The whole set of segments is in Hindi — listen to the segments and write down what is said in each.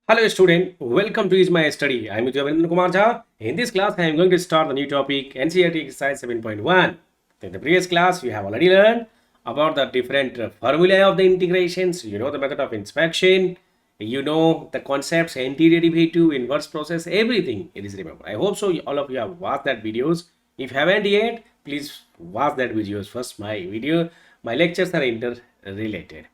Hello student, welcome to Is My Study. I am Javendra Kumar Jha. In this class, I am going to start the new topic NCERT exercise 7.1. In the previous class, we have already learned about the different formulae of the integrations. You know the method of inspection. You know the concepts, antiderivative, inverse process, everything. It is remembered. I hope so. All of you have watched that videos. If you haven't yet, please watch that videos first. My lectures are interrelated.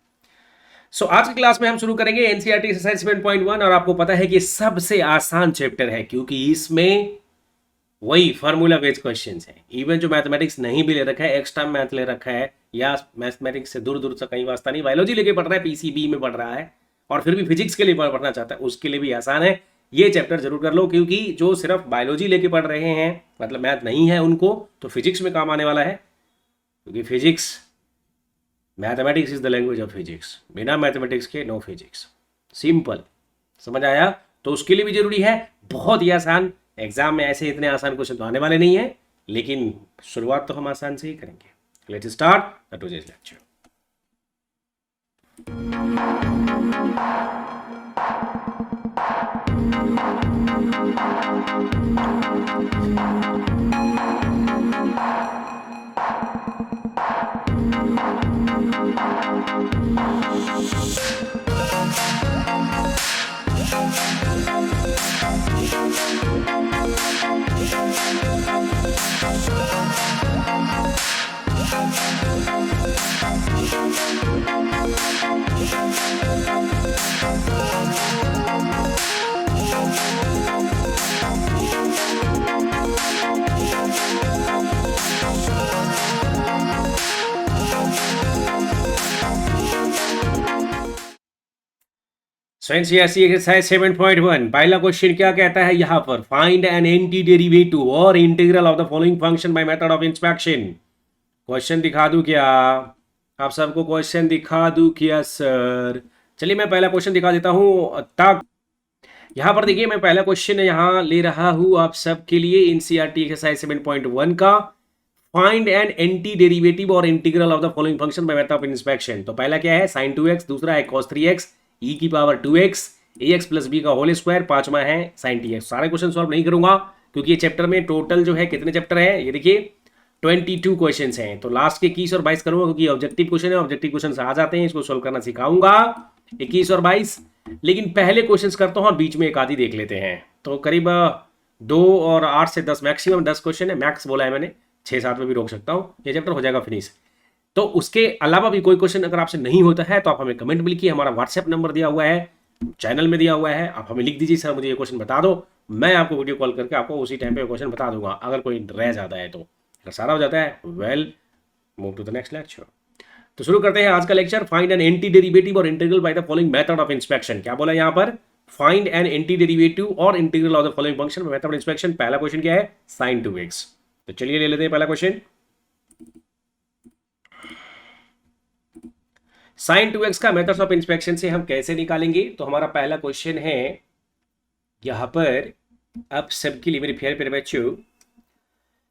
आज की क्लास में हम शुरू करेंगे एनसीईआरटी एक्सरसाइज 7.1 और आपको पता है कि सबसे आसान चैप्टर है क्योंकि इसमें वही फार्मूला बेस्ड क्वेश्चंस हैं। इवन जो मैथमेटिक्स नहीं भी ले रखा है, एक्स्ट्रा मैथ ले रखा है या मैथमेटिक्स से दूर दूर से कहीं वास्ता नहीं, बायोलॉजी लेके पढ़ रहा है, पीसीबी में पढ़ रहा है और फिर भी फिजिक्स के लिए पढ़ना चाहता है, उसके लिए भी आसान है। ये चैप्टर जरूर कर लो क्योंकि जो सिर्फ बायोलॉजी लेके पढ़ रहे हैं, मतलब मैथ नहीं है उनको, तो फिजिक्स में काम आने वाला है क्योंकि physics, mathematics is the language of physics. बिना मैथमेटिक्स के नो फिजिक्स। सिंपल, समझ आया? तो उसके लिए भी जरूरी है बहुत ही आसान। एग्जाम में ऐसे इतने आसान क्वेश्चन तो आने वाले नहीं है, लेकिन शुरुआत तो हम आसान से ही करेंगे। Let's start the today's lecture. So NCERT exercise 7.1 पहला क्वेश्चन क्या कहता है यहाँ पर? फाइंड एन एंटी डेरिवेटिव और integral of the following function by method of inspection. Question दिखा दूं क्या? आप सबको क्वेश्चन दिखा दूं क्या सर? चलिए मैं पहला क्वेश्चन दिखा देता हूं। तक यहाँ पर देखिए, मैं पहला क्वेश्चन यहाँ ले रहा हूं आप सबके लिए एनसीईआरटी एक्सरसाइज 7.1 का। फाइंड एन एंटी डेरिवेटिव और integral of the following function by method of inspection. तो पहला क्या है? sin 2x, दूसरा है cos 3x e की power 2x ax plus B का होल स्क्वायर, पांचवा है sin tx। सारे क्वेश्चन सॉल्व नहीं करूंगा क्योंकि ये चैप्टर में टोटल जो है कितने चैप्टर है, ये देखिए 22 क्वेश्चंस हैं। तो लास्ट के 21 और 22 करूंगा क्योंकि ऑब्जेक्टिव क्वेश्चन है, ऑब्जेक्टिव क्वेश्चन आ जाते हैं, इसको सोल्व करना सिखाऊंगा 21 और 22। लेकिन पहले क्वेश्चन करता हूं और बीच में एक आधी देख लेते हैं। तो करीब 2 और 8 से 10, मैक्सिमम 10 क्वेश्चन है, मैक्स बोला है मैंने, 6-7 में भी रोक सकता हूँ, ये चैप्टर हो जाएगा फिनिश। तो उसके अलावा भी कोई क्वेश्चन अगर आपसे नहीं होता है तो आप हमें कमेंट में लिखिए, हमारा व्हाट्सएप नंबर दिया हुआ है, चैनल में दिया हुआ है, आप हमें लिख दीजिए सर मुझे ये क्वेश्चन बता दो, मैं आपको वीडियो कॉल करके आपको उसी टाइम पे क्वेश्चन बता दूंगा। अगर कोई रह जाता है तो, अगर सारा हो जाता है well, move to the next lecture. तो शुरू करते हैं आज का lecture. Find an anti derivative और integral by the following method of inspection. क्या बोला यहाँ पर? फाइंड एन एंटी डेरिवेटिव और integral of the following function by method of inspection. पहला क्वेश्चन क्या है? sin 2x। तो चलिए ले लेते हैं पहला क्वेश्चन। sin 2x का मेथड्स ऑफ इंस्पेक्शन से हम कैसे निकालेंगे? तो हमारा पहला क्वेश्चन है यहां पर आप सबके लिए, मेरे प्यारे प्यारे बच्चों,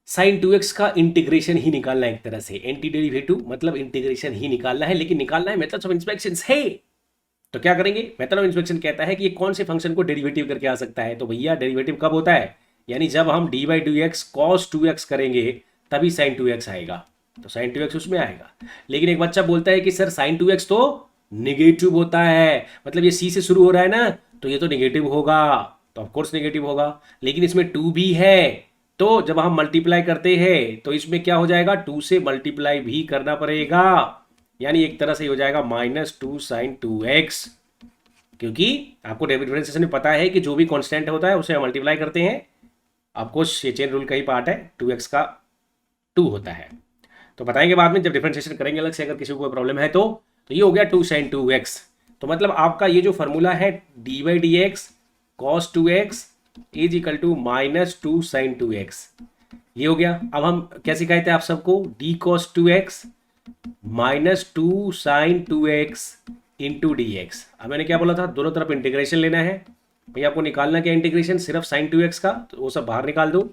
sin 2x का इंटीग्रेशन ही निकालना है। एक तरह से एंटी डेरिवेटिव मतलब इंटीग्रेशन ही निकालना है, लेकिन निकालना है मेथड्स ऑफ इंस्पेक्शन है। तो क्या करेंगे? मेथड ऑफ इंस्पेक्शन कहता है कि ये कौन से फंक्शन को डेरिवेटिव करके आ सकता है। तो भैया डेरिवेटिव कब होता है? यानी जब हम d/2x cos 2x करेंगे तभी sin 2x आएगा, तो sin 2x उसमें आएगा। लेकिन एक बच्चा बोलता है कि सर sin 2x तो निगेटिव होता है, मतलब ये c से शुरू हो रहा है ना, तो ये तो निगेटिव होगा, तो ऑफकोर्स निगेटिव होगा। लेकिन इसमें 2 भी है, तो जब हम मल्टीप्लाई करते हैं तो इसमें क्या हो जाएगा? 2 से मल्टीप्लाई भी करना पड़ेगा, यानी एक तरह से हो जाएगा -2 sin 2x, क्योंकि आपको डिफरेंशिएशन में पता है कि जो भी कांस्टेंट होता है उसे हम मल्टीप्लाई करते हैं। आपको ये चेन रूल का ही पार्ट है, 2x का 2 होता है। तो बताएंगे बाद में जब डिफरेंशिएशन करेंगे अलग से, अगर किसी को कोई प्रॉब्लम है तो ये हो गया 2 sin 2x। तो मतलब आपका ये जो फॉर्मूला है d/dx cos 2x is equal to -2 sin 2x, ये हो गया। अब हम क्या सिखाए थे आप सबको? d cos 2x -2 sin 2x into dx। अब मैंने क्या बोला था? दोनों तरफ इंटीग्रेशन लेना है। भैया आपको निकालना क्या इंटीग्रेशन? सिर्फ sin 2x का, तो वो सब बाहर निकाल दो।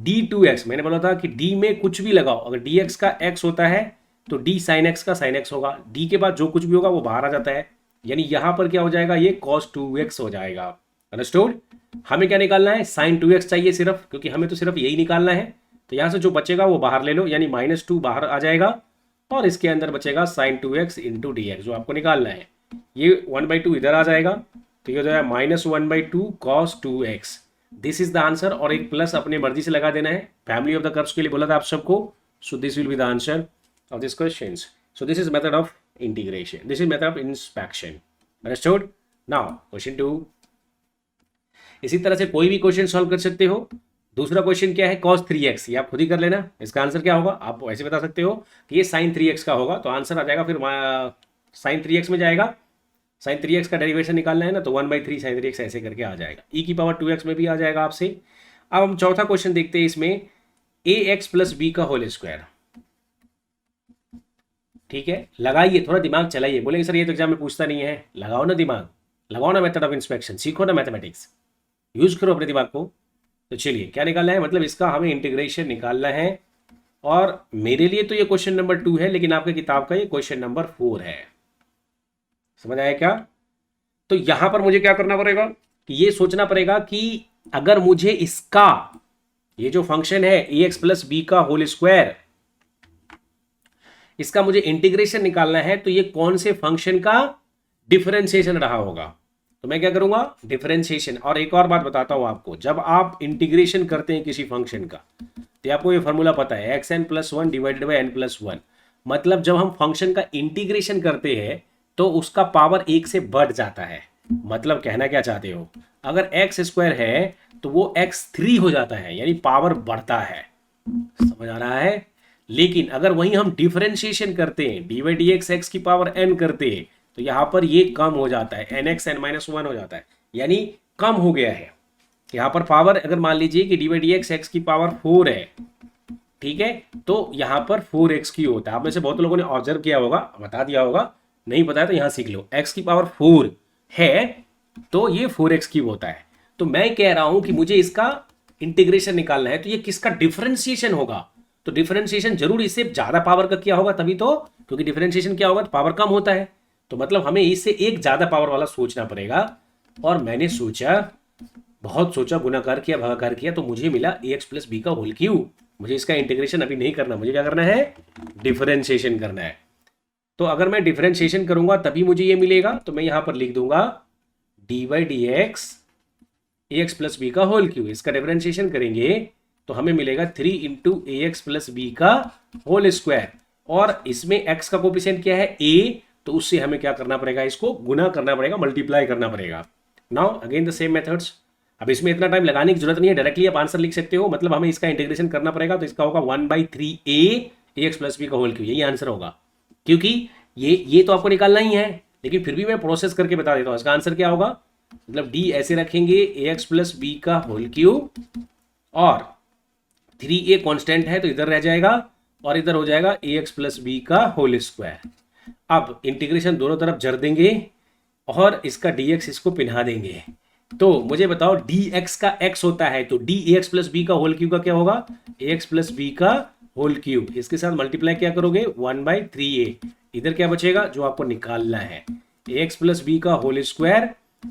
d2x मैंने बोला था कि d में कुछ भी लगाओ, अगर dx का x होता है तो d sin x का sin x होगा, d के बाद जो कुछ भी होगा वो बाहर आ जाता है, यानी यहां पर क्या हो जाएगा, ये cos 2x हो जाएगा। अंडरस्टूड? हमें क्या निकालना है, sin 2x चाहिए सिर्फ, क्योंकि हमें तो सिर्फ यही निकालना है। तो यहां से जो बचेगा वो बाहर ले लो, यानी -2 बाहर आ जाएगा और इसके अंदर बचेगा sin 2x इंटू dx जो आपको निकालना है। ये 1/2 इधर आ जाएगा, तो ये हो जाएगा -1/2 cos 2x। This is the answer. और एक प्लस अपने मर्जी से लगा देना है, फैमिली ऑफ द कर्व्स के लिए बोला था आप सबको। So this will be the answer of this question. So this is method of integration, this is method of inspection. Understood? Now question 2। इसी तरह से कोई भी क्वेश्चन सॉल्व कर सकते हो। दूसरा क्वेश्चन क्या है, cos 3x, ये आप खुद ही कर लेना। इसका आंसर क्या होगा, आप ऐसे बता सकते हो कि ये sin 3x का होगा, तो आंसर आ जाएगा फिर sin 3x में जाएगा। sin 3x का डेरिवेशन निकालना है ना, तो 1/3 sin 3x ऐसे करके आ जाएगा। e⁻2x में भी आ जाएगा आपसे। अब हम चौथा क्वेश्चन देखते हैं इसमें, ax + b का होल स्क्वायर। ठीक है, लगाइए, थोड़ा दिमाग चलाइए। बोलेंगे सर ये तो एग्जाम में पूछता नहीं है, लगाओ ना दिमाग, लगाओ ना मेथड ऑफ इंस्पेक्शन, सीखो ना मैथमेटिक्स, यूज करो अपने दिमाग को। तो चलिए क्या निकालना है, मतलब इसका हमें इंटीग्रेशन निकालना है। और मेरे लिए तो ये क्वेश्चन नंबर 2 है, लेकिन आपके किताब का ये क्वेश्चन नंबर 4 है। समझ आया क्या? तो यहां पर मुझे क्या करना पड़ेगा कि ये सोचना पड़ेगा कि अगर मुझे इसका, ये जो फंक्शन है ax + b का होल स्क्वायर, इसका मुझे इंटीग्रेशन निकालना है, तो ये कौन से फंक्शन का डिफरेंशिएशन रहा होगा। तो मैं क्या करूंगा, डिफरेंशिएशन। और एक और बात बताता हूं आपको, जब आप इंटीग्रेशन करते हैं किसी फंक्शन का, तो आपको ये फॉर्मूला पता है, xn+1 / n+1। मतलब जब हम फंक्शन का इंटीग्रेशन करते हैं तो उसका पावर 1 से बढ़ जाता है। मतलब कहना क्या चाहते हो, अगर x² है तो वो x3 हो जाता है, यानी पावर बढ़ता है। समझ आ रहा है? लेकिन अगर वहीं हम डिफरेंशिएशन करते हैं, d/dx x की पावर n करते हैं, तो यहां पर ये कम हो जाता है, nx n-1 हो जाता है, यानी कम हो गया है। यहां पर पावर, अगर मान लीजिए कि d/dx x की पावर 4 है, ठीक है, तो यहां पर 4x की होता है। आप में से बहुत लोगों ने ऑब्जर्व किया होगा, बता दिया होगा, नहीं पता है तो यहां सीख लो। x की पावर 4 है तो ये 4x की होता है। तो मैं कह रहा हूं कि मुझे इसका इंटीग्रेशन निकालना है, तो ये किसका डिफरेंशिएशन होगा। तो डिफरेंशिएशन जरूर इससे ज्यादा पावर का किया होगा तभी तो, क्योंकि डिफरेंशिएशन क्या होगा तो पावर कम होता है। तो मतलब हमें इससे एक ज्यादा पावर वाला सोचना पड़ेगा। और मैंने सोचा, बहुत सोचा, गुणाकार किया, भागाकार किया, तो मुझे मिला ax + b का होल क्यूब। मुझे इसका इंटीग्रेशन अभी नहीं करना, मुझे क्या करना है, डिफरेंशिएशन करना है। तो अगर मैं डिफरेंशिएशन करूंगा तभी मुझे ये मिलेगा। तो मैं यहां पर लिख दूंगा d/dx ax + b का होल क्यूब। इसका डिफरेंशिएशन करेंगे तो हमें मिलेगा 3 × ax + b का होल स्क्वायर। और इसमें x का कोफिशिएंट क्या है, a, तो उससे हमें क्या करना पड़ेगा, इसको गुना करना पड़ेगा, मल्टीप्लाई करना पड़ेगा। Now again the same methods. अब इसमें इतना टाइम लगाने की जरूरत नहीं है, डायरेक्टली आप आंसर लिख सकते हो। मतलब हमें इसका इंटीग्रेशन करना पड़ेगा, तो इसका होगा 1/3a ax + b का होल क्यूब, यही आंसर होगा। क्योंकि ये तो आपको निकालना ही है, लेकिन फिर भी मैं प्रोसेस करके बता देता हूँ। इसका आंसर क्या होगा, मतलब d ऐसे रखेंगे ax + b का होल क्यूब, और 3a कांस्टेंट है तो इधर रह जाएगा, और इधर हो जाएगा ax + b का होल स्क्वायर। अब इंटीग्रेशन दोनों तरफ जर देंगे और इसका dx इसको पिन्हा देंगे। तो मुझे बताओ dx का x होता है, तो dx + b का होल क्यूब का क्या होगा, ax + b का होल क्यूब। इसके साथ मल्टीप्लाई क्या करोगे, 1/3a। इधर क्या बचेगा जो आपको निकालना है, ax + b का होल स्क्वायर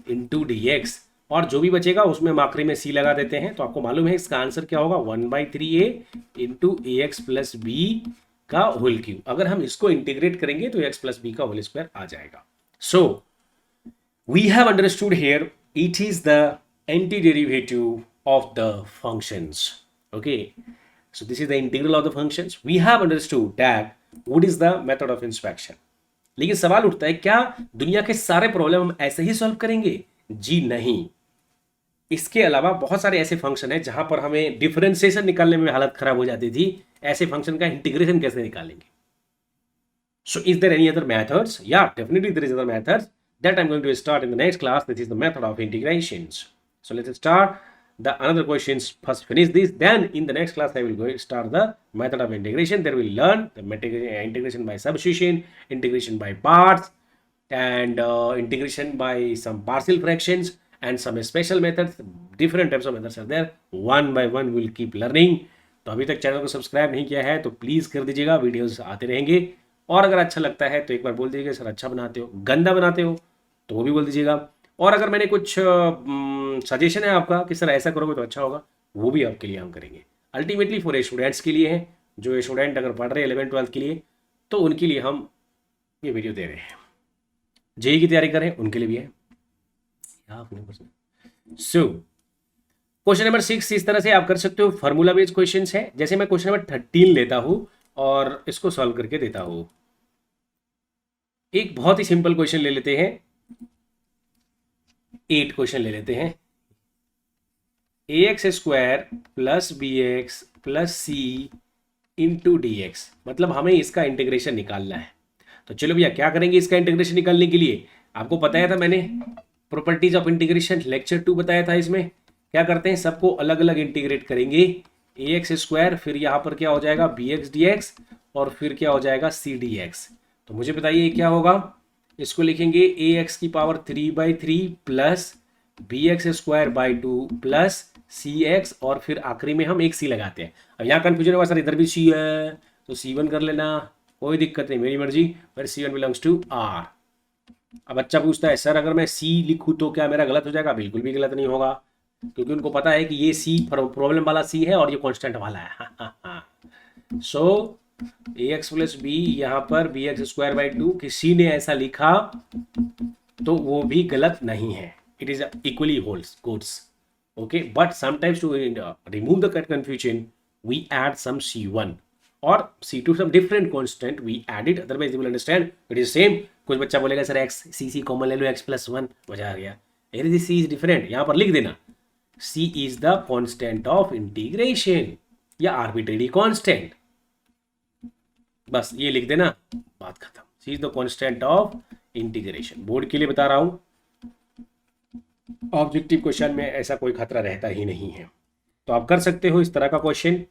इंटू dx। और जो भी बचेगा उसमें हम आखिरी में c लगा देते हैं। तो आपको मालूम है इसका आंसर क्या होगा, 1/3a इंटू ax + b का होल क्यूब। अगर हम इसको इंटीग्रेट करेंगे तो x + b का होल स्क्वायर आ जाएगा। सो we have understood here it is the antiderivative of the functions. Okay, so this is the integral of the functions. We have understood that what is the method of inspection. लेकिन सवाल उठता है, क्या दुनिया के सारे प्रॉब्लम हम ऐसे ही सॉल्व करेंगे? जी नहीं। इसके अलावा बहुत सारे ऐसे फंक्शन है जहां पर हमें डिफरेंशिएशन निकालने में हालत खराब हो जाती थी। ऐसे फंक्शन का इंटीग्रेशन कैसे निकालेंगे? So is there any other methods? Yeah, definitely there is other methods that I'm going to start in the next class. This is the method of integrations. So let's start the another questions. First finish this, then in the next class I will go start the method of integration. There we'll learn the integration by substitution, integration by parts, and integration by some partial fractions, and some special methods. Different types of methods are there. One by one we'll keep learning. तो अभी तक चैनल को सब्सक्राइब नहीं किया है तो प्लीज़ कर दीजिएगा, वीडियोस आते रहेंगे। और अगर अच्छा लगता है तो एक बार बोल दीजिएगा सर अच्छा बनाते हो, गंदा बनाते हो तो वो भी बोल दीजिएगा। और अगर मैंने कुछ सजेशन है आपका कि सर ऐसा करोगे तो अच्छा होगा, वो भी आपके लिए हम करेंगे। अल्टीमेटली फॉर स्टूडेंट्स के लिए है, जो स्टूडेंट अगर पढ़ रहे हैं 11th-12th के लिए, तो उनके लिए हम ये वीडियो दे रहे हैं। जेई की तैयारी करें उनके लिए भी है। सो क्वेश्चन नंबर 6 इस तरह से आप कर सकते हो, फार्मूला बेस्ड क्वेश्चंस है। जैसे मैं क्वेश्चन नंबर 13 लेता हूं और इसको सॉल्व करके देता हूं। एक बहुत ही सिंपल क्वेश्चन ले लेते हैं, 8 क्वेश्चन ले लेते हैं। ax square plus b x plus c into d x, मतलब हमें इसका इंटीग्रेशन निकालना है। तो चलो भैया क्या करेंगे इसका इंटीग्रेशन निकालने के लिए। आपको बताया था मैंने प्रॉपर्टीज ऑफ इंटीग्रेशन लेक्चर 2 बताया था। इसमें क्या करते हैं, सबको अलग अलग इंटीग्रेट करेंगे। ax स्क्वायर, फिर यहाँ पर क्या हो जाएगा bx dx, और फिर क्या हो जाएगा c dx। तो मुझे बताइए क्या होगा। इसको लिखेंगे ax की power 3/3 plus bx square by 2 plus cx, और फिर आखिरी में हम एक c लगाते हैं। अब यहाँ कंफ्यूजन होगा सर इधर भी c है तो c1 कर लेना, कोई दिक्कत नहीं, मेरी मर्जी, पर c1 बिलोंग्स टू r। अब बच्चा पूछता है सर अगर मैं c लिखूँ तो क्या मेरा गलत हो जाएगा। बिल्कुल भी गलत नहीं होगा, क्योंकि उनको पता है कि ये c प्रॉब्लम वाला c है और ये कांस्टेंट वाला है। सो ax प्लस बी, यहाँ पर bx स्क्वायर बाई 2 कि c ने ऐसा लिखा तो वो भी गलत नहीं है, it is equally holds goods. Okay, but sometimes to remove the confusion we add some c1 or c2 some different constant we added, otherwise you will understand it is same। कुछ बच्चा बोलेगा सर x c कॉमन ले लो x प्लस 1, मजा आ गया। अरे c इज डिफरेंट, यहाँ पर लिख देना c is the constant of integration या आर्बिट्रेरी कांस्टेंट, बस ये लिख देना, बात खत्म। c is the constant of integration. Board के लिए बता रहा हूँ, ऑब्जेक्टिव क्वेश्चन में ऐसा कोई खतरा रहता ही नहीं है, तो आप कर सकते हो इस तरह का क्वेश्चन।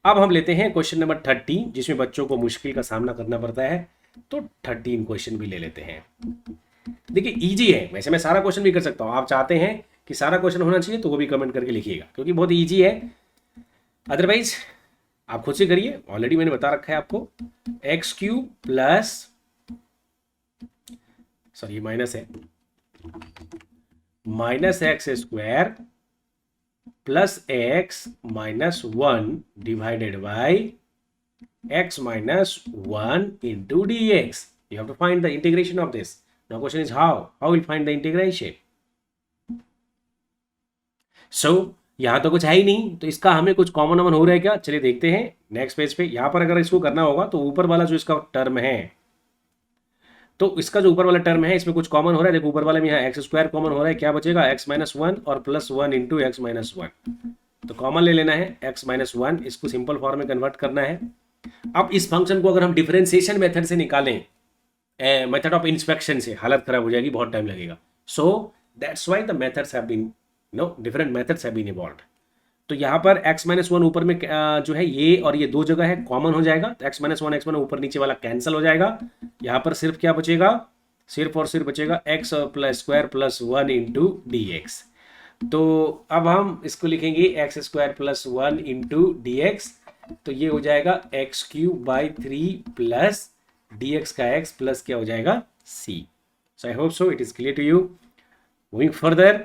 अब हम लेते हैं क्वेश्चन नंबर 13, जिसमें बच्चों को मुश्किल का सामना करना पड़ता है, तो 13 क्वेश्चन भी ले लेते हैं। देखिए इजी है, वैसे मैं सारा क्वेश्चन भी कर सकता हूँ, आप चाहते हैं कि सारा क्वेश्चन होना चाहिए तो वो भी कमेंट करके लिखिएगा, क्योंकि बहुत इजी है। अदरवाइज आप खुद से करिए, ऑलरेडी मैंने बता रखा है आपको। X cube plus, sorry minus है, minus x square plus x minus 1 divided by x minus 1 into dx. You have to find the integration of this. Now question is how we'll find the integration. So यहाँ तो कुछ है ही नहीं, तो इसका हमें कुछ कॉमन हो रहा है क्या, चलिए देखते हैं नेक्स्ट पेज पे। यहाँ पर अगर इसको करना होगा तो ऊपर वाला जो इसका टर्म है, तो इसका जो ऊपर वाला टर्म है इसमें कुछ कॉमन हो रहा है। देखो ऊपर वाले में यहाँ एक्स स्क्वायर कॉमन हो रहा है, क्या बचेगा x माइनस 1 और प्लस 1 इंटू एक्स माइनस 1, तो कॉमन ले लेना है x माइनस 1, इसको सिंपल फॉर्म में कन्वर्ट करना है। अब इस फंक्शन को अगर हम डिफरेंशिएशन मेथड से निकालें, मेथड ऑफ इंस्पेक्शन से, हालत खराब हो जाएगी, बहुत टाइम लगेगा। So that's why the methods have been different methods have been evolved. तो यहाँ पर x माइनस 1 ऊपर में जो है ये और ये दो जगह है, कॉमन हो जाएगा, तो x माइनस 1 ऊपर नीचे वाला कैंसिल हो जाएगा। यहाँ पर सिर्फ क्या बचेगा, सिर्फ और सिर्फ बचेगा x plus square plus 1 into d x. तो अब हम इसको लिखेंगे x square plus 1 into d x, तो ये हो जाएगा x cube by 3 plus d x का x प्लस क्या हो जाएगा c। So I hope so it is clear to you. Moving further,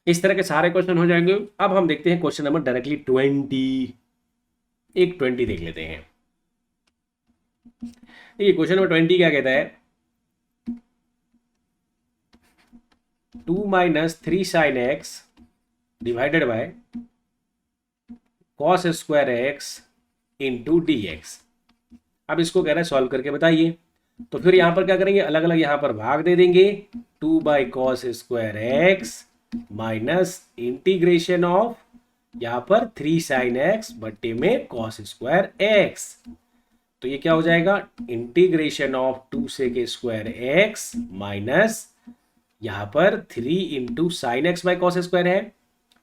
इस तरह के सारे क्वेश्चन हो जाएंगे। अब हम देखते हैं क्वेश्चन नंबर डायरेक्टली 20, एक 20 देख लेते हैं। देखिए क्वेश्चन नंबर 20 क्या कहता है, 2 minus 3 sine x divided by cos square x into d x. अब इसको कह रहा है सॉल्व करके बताइए। तो फिर यहाँ पर क्या करेंगे, अलग अलग यहाँ पर भाग दे देंगे, 2 by cos square x minus integration of यहाँ पर 3 साइन एक्स बट्टे में कॉस स्क्वायर एक्स। तो ये क्या हो जाएगा, इंटीग्रेशन ऑफ 2 से के स्क्वायर एक्स माइनस यहाँ पर 3 into sine x by cos square है,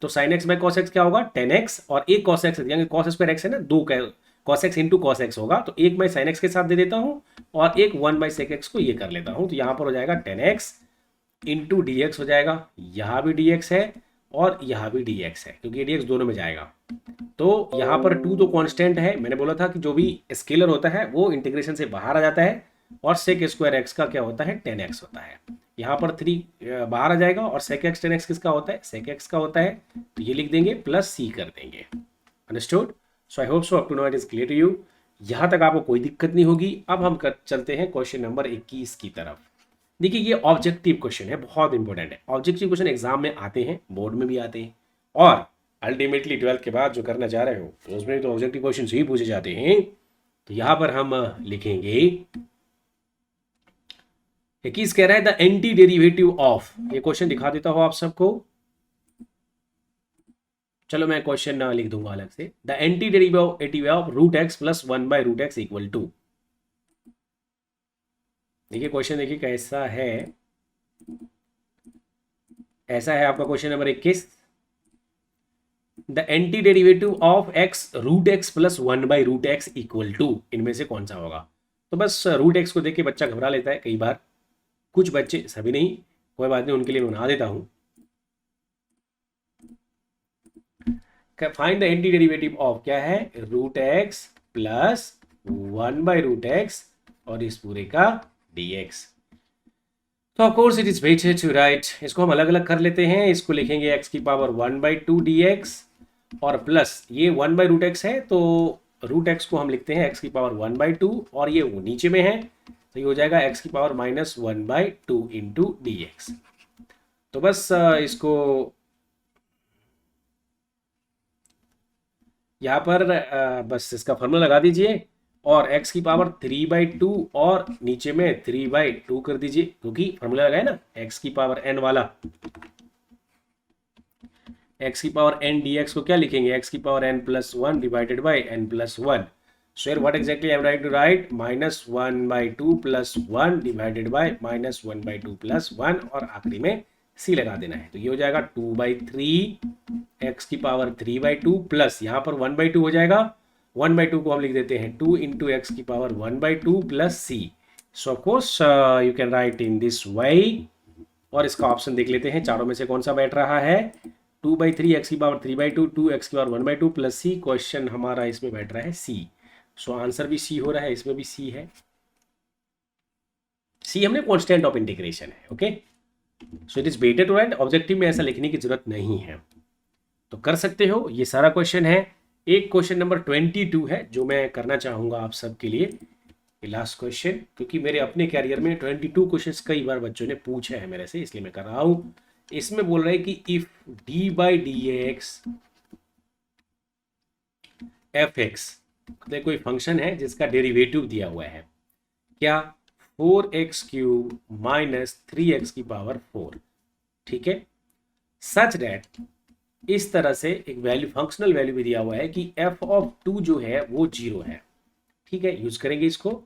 तो sine x by cos x क्या होगा 10x, और एक cos x, cos square x है ना, 2 cos x into cos x होगा, तो एक मैं साइन एक्स के साथ दे देता हूँ और एक 1 बाई सेक एक्स को ये कर लेता हूँ। तो यहाँ पर हो जाएगा 10x इंटू डी एक्स हो जाएगा, यहाँ भी dx है और यहाँ भी dx है, क्योंकि dx दोनों में जाएगा। तो यहाँ पर 2 तो कांस्टेंट है, मैंने बोला था कि जो भी स्केलर होता है वो इंटीग्रेशन से बाहर आ जाता है, और सेक स्क्वायर एक्स का क्या होता है 10x होता है। यहाँ पर 3 बाहर आ जाएगा और सेक एक्स 10x किसका होता है सेक एक्स का होता है, तो ये लिख देंगे प्लस सी कर देंगे। Understood? So I hope so up to now it is clear to you. यहाँ तक आपको कोई दिक्कत नहीं होगी। अब हम चलते हैं क्वेश्चन नंबर 21 की तरफ। देखिए ये ऑब्जेक्टिव क्वेश्चन है, बहुत इंपॉर्टेंट है। ऑब्जेक्टिव क्वेश्चन एग्जाम में आते हैं, बोर्ड में भी आते हैं, और अल्टीमेटली 12th के बाद जो करना चाह रहे हो तो उसमें तो ऑब्जेक्टिव क्वेश्चन ही पूछे जाते हैं। तो यहाँ पर हम लिखेंगे 21 कह रहा है द एंटी डेरिवेटिव ऑफ, ये क्वेश्चन दिखा देता हूँ आप सबको। चलो मैं क्वेश्चन लिख दूंगा अलग से। The anti derivative of root x plus 1/√x equal to. देखिए क्वेश्चन देखिए कैसा है, ऐसा है आपका question number 21। The anti derivative of x root x plus 1/√x equal to, इनमें से कौन सा होगा? तो बस रूट एक्स को देख के बच्चा घबरा लेता है कई बार, कुछ बच्चे, सभी नहीं, कोई बात नहीं, उनके लिए बना देता हूं। Find the anti derivative of क्या है रूट एक्स प्लस 1/√x और इस पूरे का dx। तो of course it is better to write, इसको हम अलग अलग कर लेते हैं। इसको लिखेंगे x की पावर 1/2 dx और प्लस ये 1/√x है तो रूट एक्स को हम लिखते हैं x की पावर 1/2 और ये नीचे में है तो ये हो जाएगा x की पावर -1/2 इंटू dx। तो बस इसको यहाँ पर बस इसका फॉर्मूला लगा दीजिए और x की पावर 3/2 और नीचे में 3/2 कर दीजिए, क्योंकि फॉर्मूला लगाए ना x की पावर n वाला। x की पावर n dx को क्या लिखेंगे x की power n + 1 divided by n + 1। So what exactly I am right to write -1/2 + 1 divided by -1/2 + 1 और आखिरी में c लगा देना है। तो ये हो जाएगा 2/3 x की पावर 3/2 प्लस यहाँ पर 1/2 हो जाएगा, 1/2 को हम लिख देते हैं 2 इंटू एक्स की power 1/2 plus c। So of course you can write in this way. और इसका ऑप्शन देख लेते हैं चारों में से कौन सा बैठ रहा है। 2/3 एक्स की पावर 3/2 2 एक्स की पावर 1/2 प्लस c। क्वेश्चन हमारा इसमें बैठ रहा है c। सो आंसर भी c हो रहा है, इसमें भी c है। c हमने कॉन्स्टेंट ऑफ इंटीग्रेशन है। Okay, so it is better to write, objective में ऐसा लिखने की जरूरत नहीं है, तो कर सकते हो। ये सारा क्वेश्चन है। एक क्वेश्चन नंबर 22 है जो मैं करना चाहूंगा आप सबके लिए, लास्ट क्वेश्चन, क्योंकि मेरे अपने कैरियर में 22 क्वेश्चंस कई बार बच्चों ने पूछे हैं मेरे से, इसलिए मैं कर रहा हूं। इसमें बोल रहे हैं कि इफ d/dx fx, कोई फंक्शन है जिसका डेरिवेटिव दिया हुआ है, क्या 4x³ माइनस 3x की पावर 4, ठीक है, सच दैट, इस तरह से एक वैल्यू, फंक्शनल वैल्यू भी दिया हुआ है कि f(2) जो है वो 0 है, ठीक है, यूज करेंगे इसको।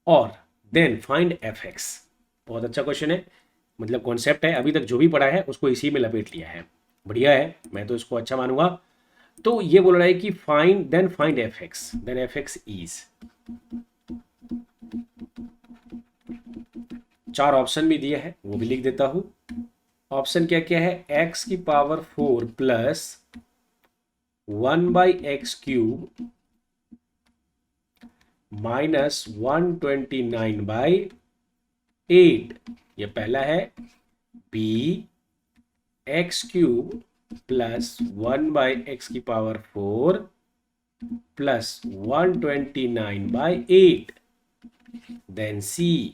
और देन फाइंड fx। बहुत अच्छा क्वेश्चन है, मतलब कॉन्सेप्ट है, अभी तक जो भी पढ़ा है उसको इसी में लपेट लिया है, बढ़िया है, मैं तो इसको अच्छा मानूंगा। तो ये बोल रहा है कि find, then find fx, then fx is, 4 option भी दिया है वो भी लिख देता हूं। ऑप्शन क्या क्या है, x की पावर 4 प्लस 1/x³ माइनस 129/8, ये पहला है। b x³ प्लस 1/x की power 4 plus 129/8, then c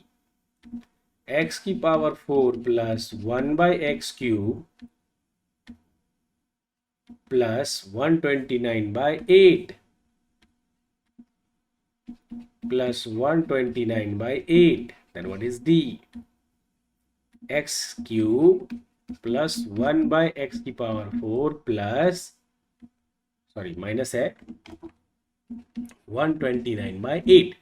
x की power 4 plus 1/x³ plus 129/8 plus 129/8, then what is d? x³ plus 1/x की पावर 4 प्लस, सॉरी माइनस है, 129/8।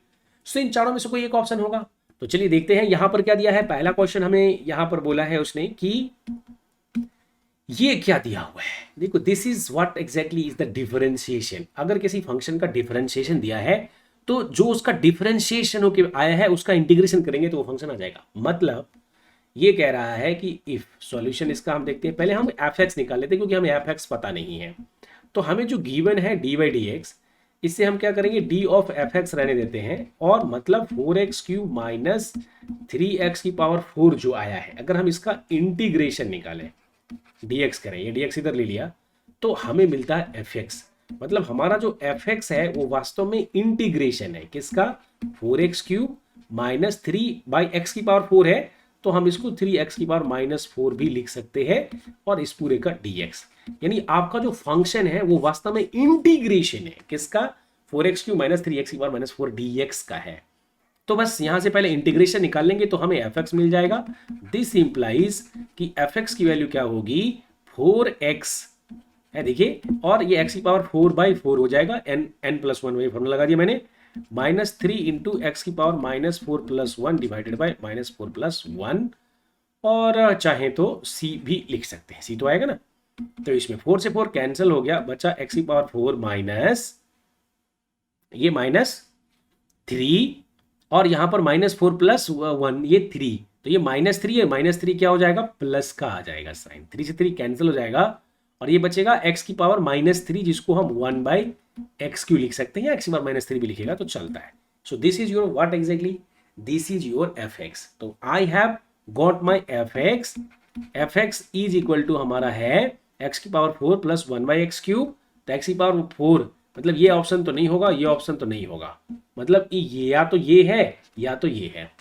सो इन चारों में से कोई एक ऑप्शन होगा। तो चलिए देखते हैं यहां पर क्या दिया है। पहला क्वेश्चन हमें यहां पर बोला है उसने कि ये क्या दिया हुआ है, देखो this is what exactly is the differentiation. अगर किसी फंक्शन का डिफरेंशिएशन दिया है तो जो उसका डिफरेंशिएशन होके आया है उसका इंटीग्रेशन करेंगे तो वो फंक्शन आ जाएगा। मतलब ये कह रहा है कि इफ, सॉल्यूशन इसका हम देखते हैं, पहले हम fx निकाल लेते हैं क्योंकि हमें fx पता नहीं है। तो हमें जो गिवन है d/dx, इससे हम क्या करेंगे, डी ऑफ एफ एक्स रहने देते हैं, और मतलब 4x³ माइनस 3x की पावर 4 जो आया है, अगर हम इसका इंटीग्रेशन निकालें, dx करें, ये dx इधर ले लिया, तो हमें मिलता है एफ एक्स। मतलब हमारा जो एफ एक्स है वो वास्तव में इंटीग्रेशन है किसका, 4x³ माइनस 3/x की पावर 4 है, तो हम इसको 3x की पावर -4 भी लिख सकते हैं, और इस पूरे का dx। यानी आपका जो फंक्शन है वो वास्तव में इंटीग्रेशन है किसका, 4x³ माइनस 3x की पावर -4 dx का है। तो बस यहां से पहले इंटीग्रेशन निकाल लेंगे तो हमें एफ एक्स मिल जाएगा। दिस इंप्लाइज कि एफ एक्स की वैल्यू क्या होगी, 4x है, देखिए, और ये x की पावर 4/4 हो जाएगा, n+1 वही फॉर्मूला लगा दिया मैंने, -3 इंटू एक्स की पावर -4 + 1 डिवाइडेड बाय -4 + 1, और चाहे तो c भी लिख सकते हैं, c तो आएगा ना। तो इसमें 4 से 4 कैंसिल हो गया, बचा x की पावर 4 माइनस ये -3, और यहां पर -4 + 1 ये 3, तो ये -3 है, -3 क्या हो जाएगा, प्लस का आ जाएगा साइन, 3 से 3 कैंसिल हो जाएगा, और ये बचेगा x की पावर -3 जिसको हम 1/x³ लिख सकते हैं, x की पावर -3 भी लिखेगा तो चलता है। So this is your what exactly, this is your f x. तो I have got my f x, f x is equal to हमारा है x की पावर 4 + 1/x³, तो x की पावर 4, मतलब ये ऑप्शन तो नहीं होगा, ये ऑप्शन तो नहीं होगा, मतलब ये या तो ये है या तो ये है।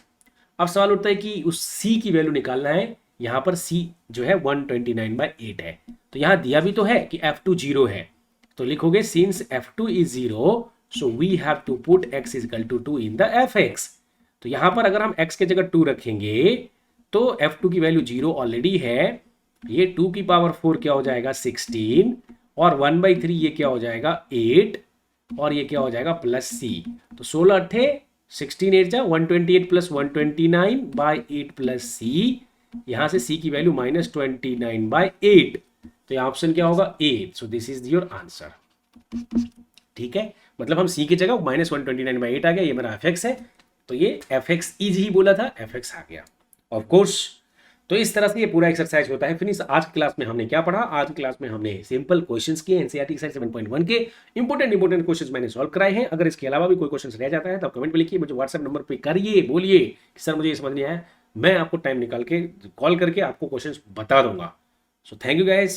अब सवाल उठता है कि उस c की वैल्यू निकालना है, यहाँ पर c जो है 129/8 है, तो यहाँ दिया भी तो है कि f2 0 है, तो लिखोगे since f2 is 0 so we have to put x = 2 in the fx। तो यहाँ पर अगर हम x के जगह 2 रखेंगे तो f2 की वैल्यू 0 ऑलरेडी है, ये 2 की पावर 4 क्या हो जाएगा 16, और 1/3 ये क्या हो जाएगा 8, और ये क्या हो जाएगा प्लस c, तो 16 अट्ठे 16 8 जा 128 + 129/8 प्लस c, यहां से c की वैल्यू -29/8, तो यहाँ ऑप्शन क्या होगा 8। सो दिस इज योर आंसर। ठीक है, मतलब हम c की जगह -129/8 आ गया, ये मेरा एफ एक्स है, तो ये एफ एक्स इज ही बोला था, एफ एक्स आ गया ऑफ कोर्स। तो इस तरह से ये पूरा एक्सरसाइज होता है। फिनिश। आज की क्लास में हमने क्या पढ़ा, आज की क्लास में हमने सिंपल क्वेश्चंस किए, एनसीईआरटी एक्सरसाइज 7.1 के इंपोर्टेंट क्वेश्चंस मैंने सॉल्व कराए हैं। अगर इसके अलावा भी कोई क्वेश्चंस रह जाता है तो आप कमेंट में लिखिए, मुझे व्हाट्सएप नंबर पे करिए, बोलिए कि सर मुझे ये समझ नहीं आया, मैं आपको टाइम निकाल के कॉल करके आपको क्वेश्चंस बता दूंगा। So thank you guys,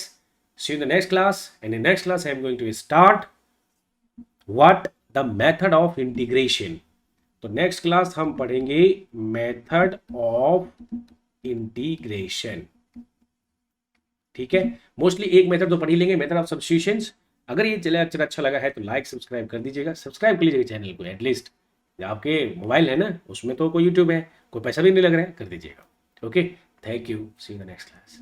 see you in the next class, and in next class I am going to start what the method of integration. तो नेक्स्ट क्लास हम पढ़ेंगे मेथड ऑफ इंटीग्रेशन। ठीक है, मोस्टली एक मेथड तो पढ़ ही लेंगे, मेथड ऑफ सब्स्टिट्यूशंस। अगर ये लेक्चर अच्छा लगा है तो लाइक सब्सक्राइब कर दीजिएगा, सब्सक्राइब कर लीजिएगा चैनल को एटलीस्ट, आपके मोबाइल है ना उसमें तो कोई यूट्यूब है, कोई पैसा भी नहीं लग रहा है, कर दीजिएगा। Okay, thank you, see you in the next class.